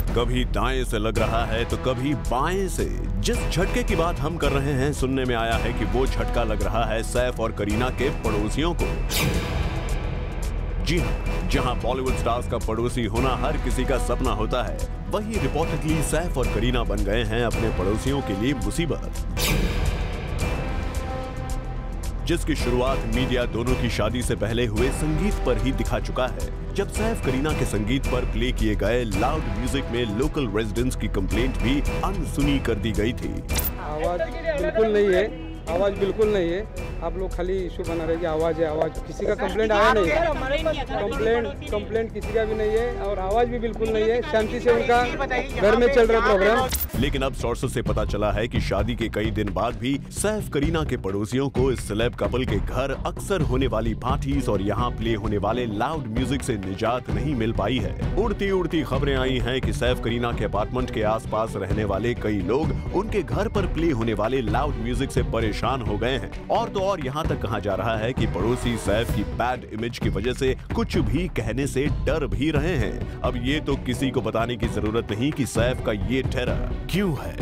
कभी दाएं से लग रहा है तो कभी बाएं से। जिस झटके की बात हम कर रहे हैं, सुनने में आया है कि वो झटका लग रहा है सैफ और करीना के पड़ोसियों को। जी हाँ, जहां बॉलीवुड स्टार्स का पड़ोसी होना हर किसी का सपना होता है, वहीं रिपोर्टेडली सैफ और करीना बन गए हैं अपने पड़ोसियों के लिए मुसीबत, जिसकी शुरुआत मीडिया दोनों की शादी से पहले हुए संगीत पर ही दिखा चुका है, जब सैफ करीना के संगीत पर प्ले किए गए लाउड म्यूजिक में लोकल रेजिडेंट्स की कंप्लेंट भी अनसुनी कर दी गई थी। आवाज बिल्कुल नहीं है, आवाज बिल्कुल नहीं है। आप लोग खाली इशू बना रहे कि आवाज है, आवाज। किसी का कंप्लेंट आया नहीं है, कंप्लेंट किसी का भी नहीं है और आवाज भी बिल्कुल नहीं है। शांति से उनका घर में चल रहा प्रोग्राम। लेकिन अब सोर्सेस से पता चला है कि शादी के कई दिन बाद भी सैफ करीना के पड़ोसियों को इस सेलेब कपल के घर अक्सर होने वाली पार्टीज और यहाँ प्ले होने वाले लाउड म्यूजिक से निजात नहीं मिल पाई है। उड़ती उड़ती खबरें आई हैं कि सैफ करीना के अपार्टमेंट के आसपास रहने वाले कई लोग उनके घर पर प्ले होने वाले लाउड म्यूजिक से परेशान हो गए हैं। और यहाँ तक कहा जा रहा है कि पड़ोसी सैफ की बैड इमेज की वजह से कुछ भी कहने से डर भी रहे हैं। अब ये तो किसी को बताने की जरूरत नहीं कि सैफ का ये टेरर क्यों है।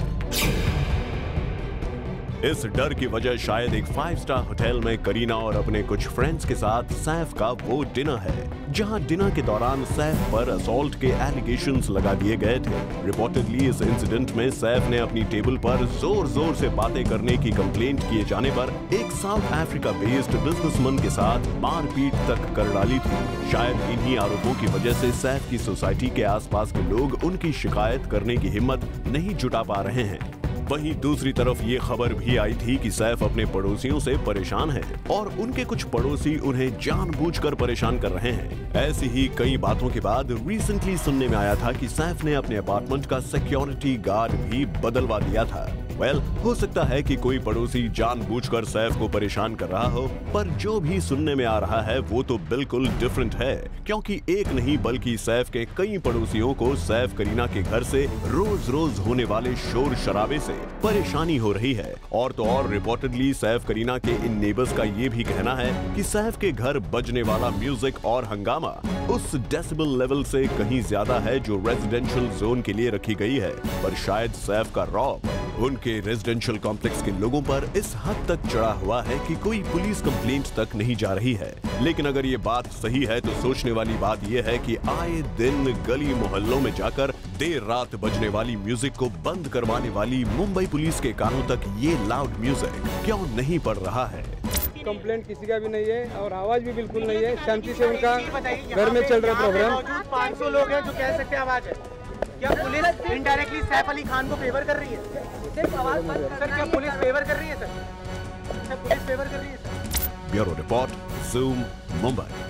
इस डर की वजह शायद एक 5 स्टार होटल में करीना और अपने कुछ फ्रेंड्स के साथ सैफ का वो डिनर है, जहां डिनर के दौरान सैफ पर असॉल्ट के एलिगेशंस लगा दिए गए थे। रिपोर्टेडली इस इंसिडेंट में सैफ ने अपनी टेबल पर जोर जोर से बातें करने की कंप्लेंट किए जाने पर एक साउथ अफ्रीका बेस्ड बिजनेसमैन के साथ मारपीट तक कर डाली थी। शायद इन्हीं आरोपों की वजह से सैफ की सोसाइटी के आसपास के लोग उनकी शिकायत करने की हिम्मत नहीं जुटा पा रहे हैं। वहीं दूसरी तरफ ये खबर भी आई थी कि सैफ अपने पड़ोसियों से परेशान है और उनके कुछ पड़ोसी उन्हें जानबूझकर परेशान कर रहे हैं। ऐसी ही कई बातों के बाद रिसेंटली सुनने में आया था कि सैफ ने अपने अपार्टमेंट का सिक्योरिटी गार्ड भी बदलवा दिया था। हो सकता है कि कोई पड़ोसी जानबूझकर सैफ को परेशान कर रहा हो, पर जो भी सुनने में आ रहा है वो तो बिल्कुल डिफरेंट है, क्योंकि एक नहीं बल्कि सैफ के कई पड़ोसियों को सैफ करीना के घर से रोज रोज होने वाले शोर शराबे से परेशानी हो रही है। और तो और रिपोर्टेडली सैफ करीना के इन नेबर्स का ये भी कहना है कि सैफ के घर बजने वाला म्यूजिक और हंगामा उस डेसिबल लेवल से कहीं ज्यादा है जो रेजिडेंशियल जोन के लिए रखी गई है। पर शायद सैफ का रौब उनके रेजिडेंशियल कॉम्प्लेक्स के लोगों पर इस हद तक चढ़ा हुआ है कि कोई पुलिस कंप्लेंट तक नहीं जा रही है। लेकिन अगर ये बात सही है तो सोचने वाली बात ये है कि आए दिन गली मोहल्लों में जाकर देर रात बजने वाली म्यूजिक को बंद करवाने वाली मुंबई पुलिस के कानों तक ये लाउड म्यूजिक क्यों नहीं पड़ रहा है। कंप्लेंट किसी का भी नहीं है और आवाज भी बिल्कुल नहीं है। शांति से उनका घर में चल रहा प्रोग्राम। 500 लोग हैं जो कह सकते हैं आवाज है। क्या पुलिस इनडायरेक्टली सैफ अली खान को फेवर कर रही है? सर क्या पुलिस फेवर कर रही है? सर पुलिस फेवर कर रही है? Bureau report, zoom, Mumbai.